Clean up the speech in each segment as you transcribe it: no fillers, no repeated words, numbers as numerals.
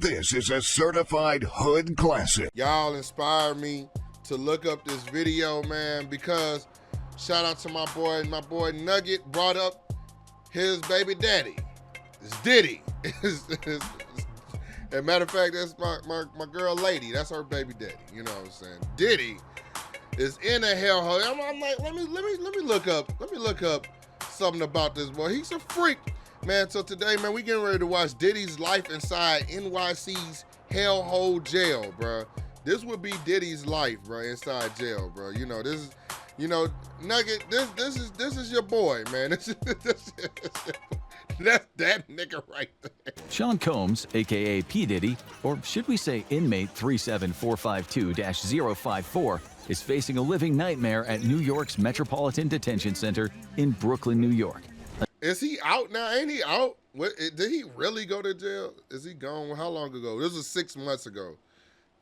This is a certified hood classic. Y'all inspired me to look up this video, man, because shout out to my boy Nugget brought up his baby daddy. It's Diddy. As a matter of fact, that's my girl Lady. That's her baby daddy. You know what I'm saying? Diddy is in a hellhole. I'm like, let me look up something about this boy. He's a freak, man. So today, man, we getting ready to watch Diddy's life inside NYC's Hellhole jail, bro. This would be Diddy's life, bro, inside jail, bro. You know, this is, you know, Nugget. This is your boy, man. That's that nigga right there. Sean Combs, aka P. Diddy, or should we say inmate 37452-054, is facing a living nightmare at New York's Metropolitan Detention Center in Brooklyn, New York. Is he out now? Ain't he out? What, did he really go to jail? Is he gone? How long ago? This was 6 months ago.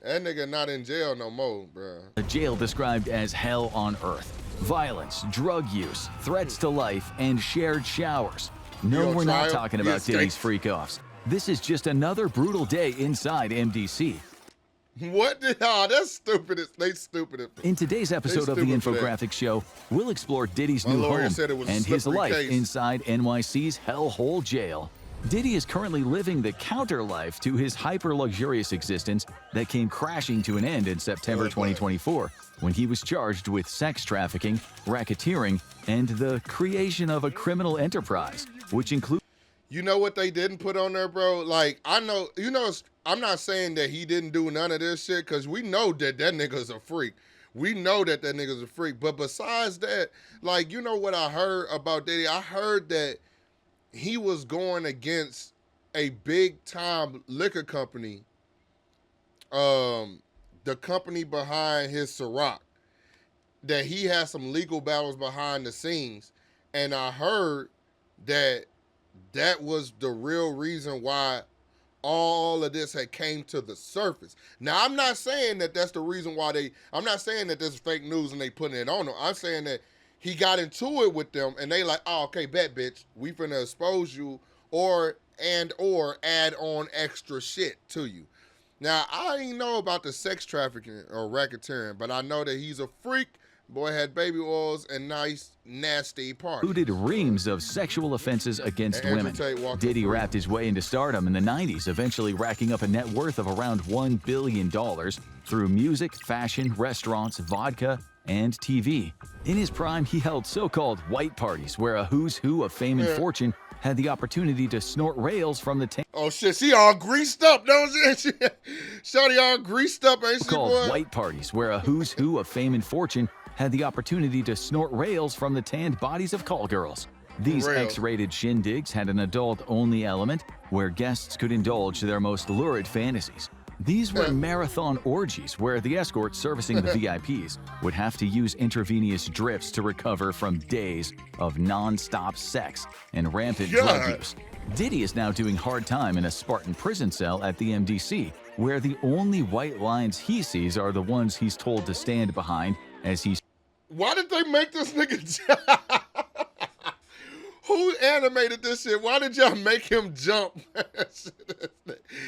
That nigga not in jail no more, bro. A jail described as hell on earth. Violence, drug use, threats to life, and shared showers. No, we're not talking about Diddy's freak-offs. This is just another brutal day inside MDC. What? Oh, that's stupid. They stupid. In today's episode of the Infographic Show, we'll explore Diddy's new home and his life inside NYC's Hellhole jail. Diddy is currently living the counter-life to his hyper-luxurious existence that came crashing to an end in September 2024 when he was charged with sex trafficking, racketeering, and the creation of a criminal enterprise, which includes... You know what they didn't put on there, bro? Like, I know, you know, I'm not saying that he didn't do none of this shit, because we know that nigga's a freak. We know that nigga's a freak. But besides that, like, you know what I heard about Diddy? I heard that he was going against a big-time liquor company, the company behind his Ciroc, that he had some legal battles behind the scenes. And I heard that that was the real reason why all of this had came to the surface. Now, I'm not saying that that's the reason why I'm not saying that this is fake news and they putting it on him. I'm saying that he got into it with them and they like, oh, okay, bet, bitch. We finna expose you or add on extra shit to you. Now, I didn't know about the sex trafficking or racketeering, but I know that he's a freak. Boy had baby oils and nice, nasty parties. Included reams of sexual offenses against women. Diddy rapped his way into stardom in the 90s, eventually racking up a net worth of around $1 billion through music, fashion, restaurants, vodka, and TV. In his prime, he held so-called white parties where a who's who of fame and fortune had the opportunity to snort rails from the tank. Oh shit, she all greased up, don't she? Shawty all greased up, ain't she, boy? Called white parties where a who's who of fame and fortune had the opportunity to snort rails from the tanned bodies of call girls. These X-rated shindigs had an adult-only element where guests could indulge their most lurid fantasies. These were marathon orgies where the escort servicing the VIPs would have to use intravenous drips to recover from days of non-stop sex and rampant drug use. Diddy is now doing hard time in a Spartan prison cell at the MDC, where the only white lines he sees are the ones he's told to stand behind as he's... Why did they make this nigga Who animated this shit? Why did y'all make him jump?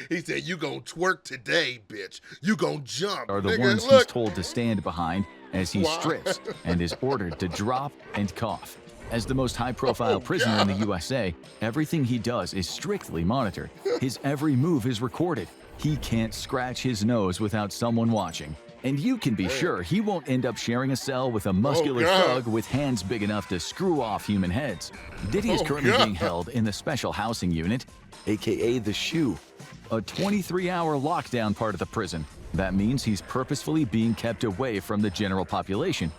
He said, you gonna twerk today, bitch. You gonna jump. Are the ones he's told to stand behind as he strips and is ordered to drop and cough. As the most high-profile prisoner in the USA, everything he does is strictly monitored. His every move is recorded. He can't scratch his nose without someone watching. And you can be sure he won't end up sharing a cell with a muscular thug with hands big enough to screw off human heads. Diddy is currently being held in the Special Housing Unit, aka the SHU, a 23-hour lockdown part of the prison. That means he's purposefully being kept away from the general population.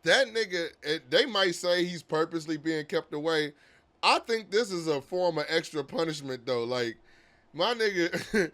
That nigga, they might say he's purposely being kept away. I think this is a form of extra punishment, though. Like, my nigga...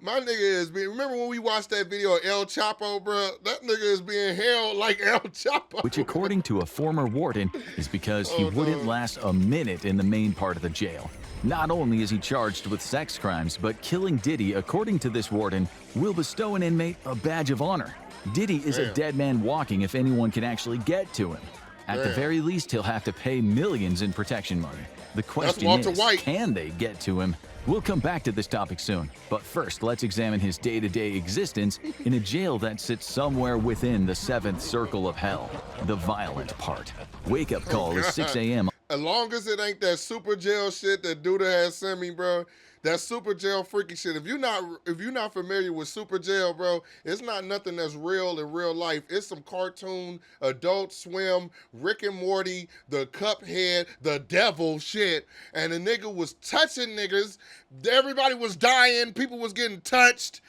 My nigga is being, remember when we watched that video of El Chapo, bro? That nigga is being held like El Chapo. Which, according to a former warden, is because he wouldn't last a minute in the main part of the jail. Not only is he charged with sex crimes, but killing Diddy, according to this warden, will bestow an inmate a badge of honor. Diddy is a dead man walking if anyone can actually get to him. At the very least, he'll have to pay millions in protection money. The question is, can they get to him? We'll come back to this topic soon, but first let's examine his day-to-day existence in a jail that sits somewhere within the 7th circle of hell, the violent part. Wake-up call is 6 a.m. As long as it ain't that super jail shit that Duda has sent me, bro. That super jail freaky shit. If you're not familiar with super jail, bro, it's not nothing that's real in real life. It's some cartoon, Adult Swim, Rick and Morty, the Cuphead, the devil shit. And the nigga was touching niggas. Everybody was dying. People was getting touched.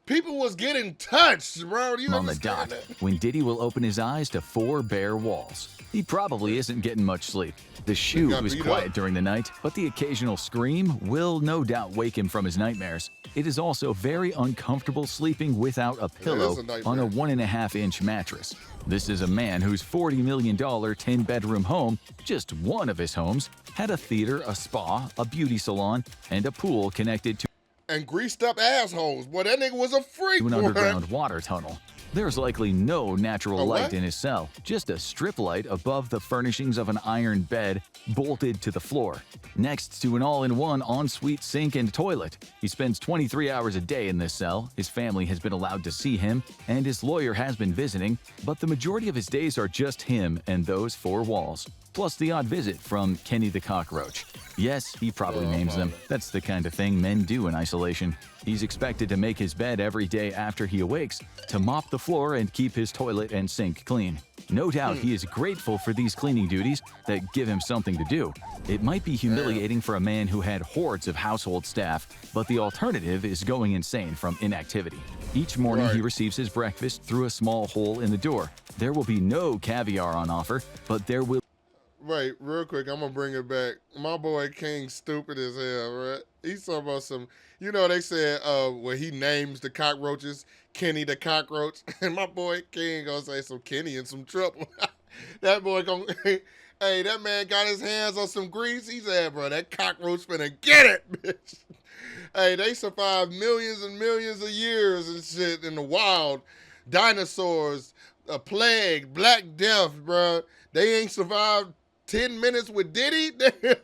People was getting touched, bro. Do you on the dot, that? when Diddy will open his eyes to 4 bare walls. He probably isn't getting much sleep. The shoe was quiet during the night, but the occasional scream will no doubt wake him from his nightmares. It is also very uncomfortable sleeping without a pillow on a 1.5-inch mattress. This is a man whose $40 million 10-bedroom home, just one of his homes, had a theater, a spa, a beauty salon, and a pool connected to and greased up assholes. Boy, that nigga was a freak, an boy. underground water tunnel. There's likely no natural light in his cell, just a strip light above the furnishings of an iron bed bolted to the floor, next to an all-in-one ensuite sink and toilet. He spends 23 hours a day in this cell. His family has been allowed to see him, and his lawyer has been visiting, but the majority of his days are just him and those 4 walls. Plus the odd visit from Kenny the Cockroach. Yes, he probably names them. That's the kind of thing men do in isolation. He's expected to make his bed every day after he awakes, to mop the floor and keep his toilet and sink clean. No doubt he is grateful for these cleaning duties that give him something to do. It might be humiliating for a man who had hordes of household staff, but the alternative is going insane from inactivity. Each morning he receives his breakfast through a small hole in the door. There will be no caviar on offer, but there will Wait, real quick, I'm gonna bring it back. My boy King stupid as hell, right? He's talking about some, they said when he names the cockroaches, Kenny the Cockroach, and my boy King gonna say some Kenny in some trouble. That boy gonna, hey, that man got his hands on some grease. He said, bro, that cockroach finna get it, bitch. Hey, they survived millions and millions of years and shit in the wild. Dinosaurs, a plague, Black Death, bro. They ain't survived 10 minutes with Diddy? Damn.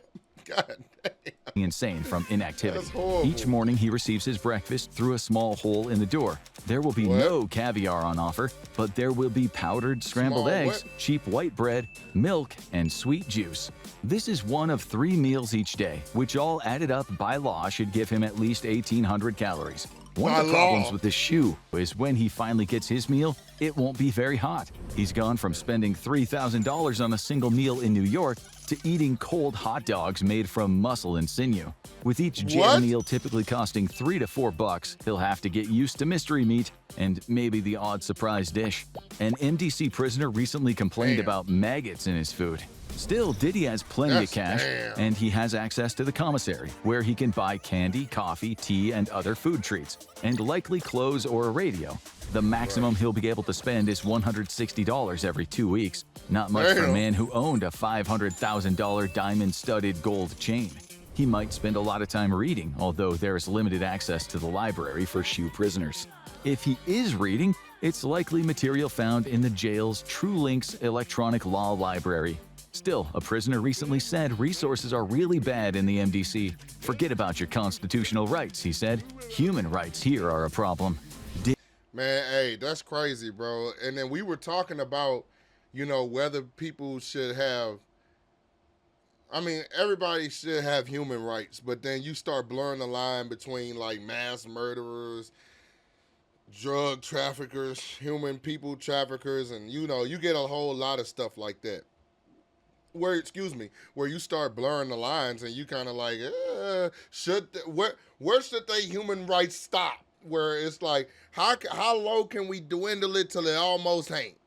God damn. Insane from inactivity. That's horrible. Each morning he receives his breakfast through a small hole in the door. There will be no caviar on offer, but there will be powdered scrambled eggs, cheap white bread, milk, and sweet juice. This is one of 3 meals each day, which all added up by law should give him at least 1,800 calories. One of the problems with this shoe is when he finally gets his meal, it won't be very hot. He's gone from spending $3,000 on a single meal in New York to eating cold hot dogs made from muscle and sinew. With each jail meal typically costing $3 to $4, he'll have to get used to mystery meat and maybe the odd surprise dish. An MDC prisoner recently complained about maggots in his food. Still, Diddy has plenty of cash, and he has access to the commissary, where he can buy candy, coffee, tea, and other food treats, and likely clothes or a radio. The maximum he'll be able to spend is $160 every 2 weeks. Not much for a man who owned a $500,000 diamond-studded gold chain. He might spend a lot of time reading, although there is limited access to the library for shoe prisoners. If he is reading, it's likely material found in the jail's TrueLinks electronic law library. Still, a prisoner recently said resources are really bad in the MDC. Forget about your constitutional rights, he said. Human rights here are a problem. Man, hey, that's crazy, bro. And then we were talking about, whether people should have, everybody should have human rights, but then you start blurring the line between like mass murderers, drug traffickers, human people traffickers, and you get a whole lot of stuff like that. Where you start blurring the lines and you kind of like, where should they human rights stop? Where it's like, how low can we dwindle it till it almost ain't?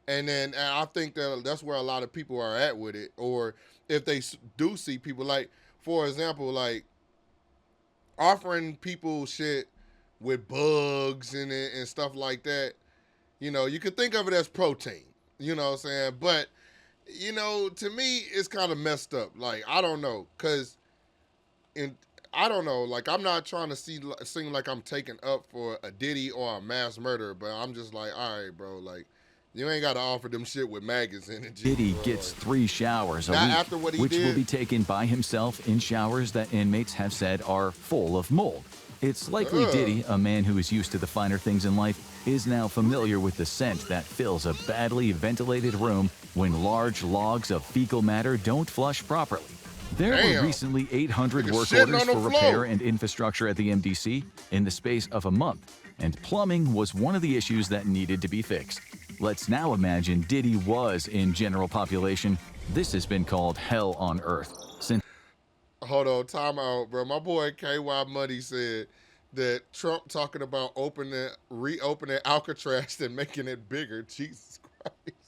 And I think that's where a lot of people are at with it. Or if they do see people, like, for example, like offering people shit with bugs in it and stuff like that, you could think of it as protein, you know what I'm saying? But to me, it's kind of messed up. Like, I don't know, I don't know. Like, I'm not trying to seem like I'm taking up for a Diddy or a mass murderer, but I'm just like, all right, bro. Like, You ain't got to offer them shit with maggots in it. Diddy bro. gets 3 showers a Not week, after what he which will did. be taken by himself in showers that inmates have said are full of mold. It's likely Diddy, a man who is used to the finer things in life, is now familiar with the scent that fills a badly ventilated room when large logs of fecal matter don't flush properly. There were recently 800 Nigga work shitting orders on the for floor. repair and infrastructure at the MDC in the space of a month, and plumbing was one of the issues that needed to be fixed. Let's now imagine Diddy was in general population. This has been called hell on earth since Hold on, time out, bro. My boy KY Money said that Trump talking about reopening Alcatraz and making it bigger. Jesus Christ.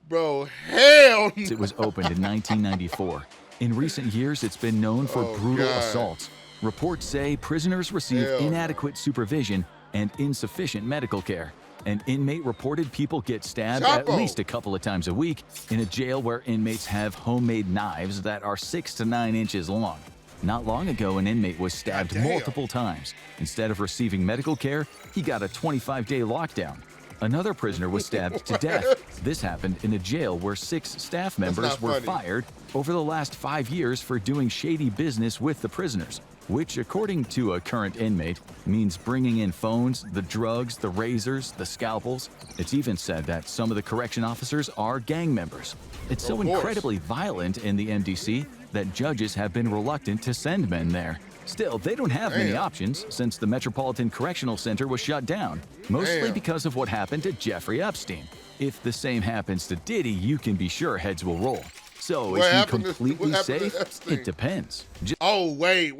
Bro, hell no. it was opened in 1994. In recent years, it's been known for brutal assaults. Reports say prisoners receive inadequate supervision and insufficient medical care. An inmate reported people get stabbed at least a couple of times a week in a jail where inmates have homemade knives that are 6 to 9 inches long. Not long ago, an inmate was stabbed multiple times. Instead of receiving medical care, he got a 25-day lockdown. Another prisoner was stabbed to death. This happened in a jail where 6 staff members were fired over the last 5 years for doing shady business with the prisoners, which, according to a current inmate, means bringing in phones, the drugs, the razors, the scalpels. It's even said that some of the correction officers are gang members. It's so incredibly violent in the MDC that judges have been reluctant to send men there. Still, they don't have many options since the Metropolitan Correctional Center was shut down, mostly because of what happened to Jeffrey Epstein. If the same happens to Diddy, you can be sure heads will roll. So, is he completely safe? It depends. Oh, wait.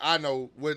I know where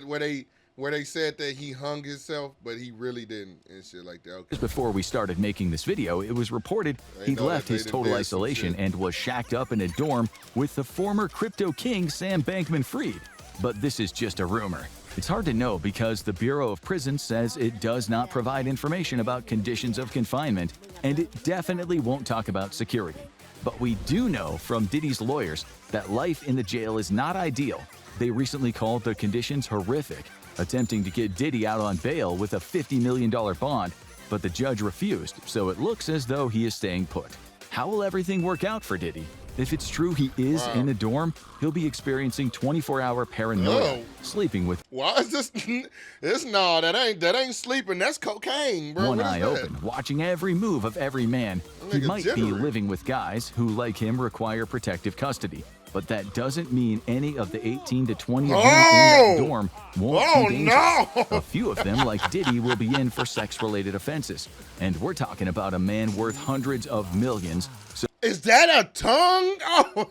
they said that he hung himself, but he really didn't and shit like that. Okay. Just before we started making this video, it was reported he'd left his total isolation and was shacked up in a dorm with the former crypto king Sam Bankman-Fried. But this is just a rumor. It's hard to know because the Bureau of Prisons says it does not provide information about conditions of confinement, and it definitely won't talk about security. But we do know from Diddy's lawyers that life in the jail is not ideal. They recently called the conditions horrific, attempting to get Diddy out on bail with a $50 million bond, but the judge refused, so it looks as though he is staying put. How will everything work out for Diddy? If it's true he is in a dorm, he'll be experiencing 24-hour paranoia, sleeping with why is this? That ain't sleeping. That's cocaine, bro. one eye open, watching every move of every man. He might be living with guys who, like him, require protective custody. But that doesn't mean any of the 18 to 20 men in that dorm won't be dangerous. A few of them, like Diddy, will be in for sex-related offenses. And we're talking about a man worth hundreds of millions. So is that a tongue? Oh.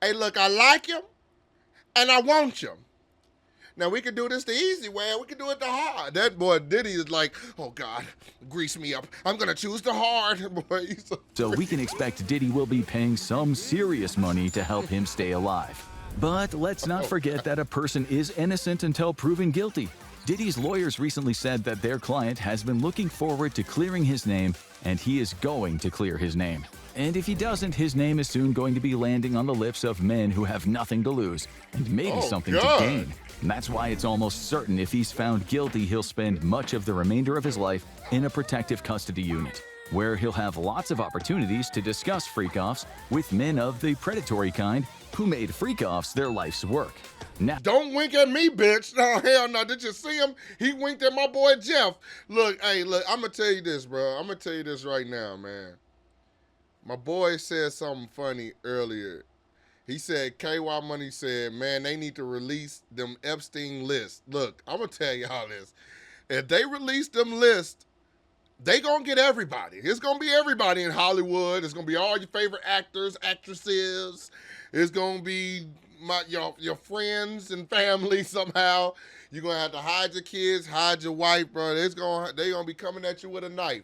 Hey, look, I like him, and I want him. Now, we can do this the easy way, or we can do it the hard. That boy Diddy is like, oh, God, grease me up. I'm going to choose the hard. Boy, so we can expect Diddy will be paying some serious money to help him stay alive. But let's not forget that a person is innocent until proven guilty. Diddy's lawyers recently said that their client has been looking forward to clearing his name, and he is going to clear his name. And if he doesn't, his name is soon going to be landing on the lips of men who have nothing to lose and maybe something to gain. And that's why it's almost certain if he's found guilty, he'll spend much of the remainder of his life in a protective custody unit, where he'll have lots of opportunities to discuss freak-offs with men of the predatory kind who made freak-offs their life's work. Now, don't wink at me, bitch. No, hell no. Did you see him? He winked at my boy Jeff. Look, hey, look, I'm going to tell you this, bro. I'm going to tell you this right now, man. My boy said something funny earlier. He said, KY Money said, man, they need to release them Epstein lists. Look, I'm going to tell y'all this. If they release them lists, they going to get everybody. It's going to be everybody in Hollywood. It's going to be all your favorite actors, actresses. It's going to be your friends and family somehow. You're going to have to hide your kids, hide your wife, bro. They're going to be coming at you with a knife.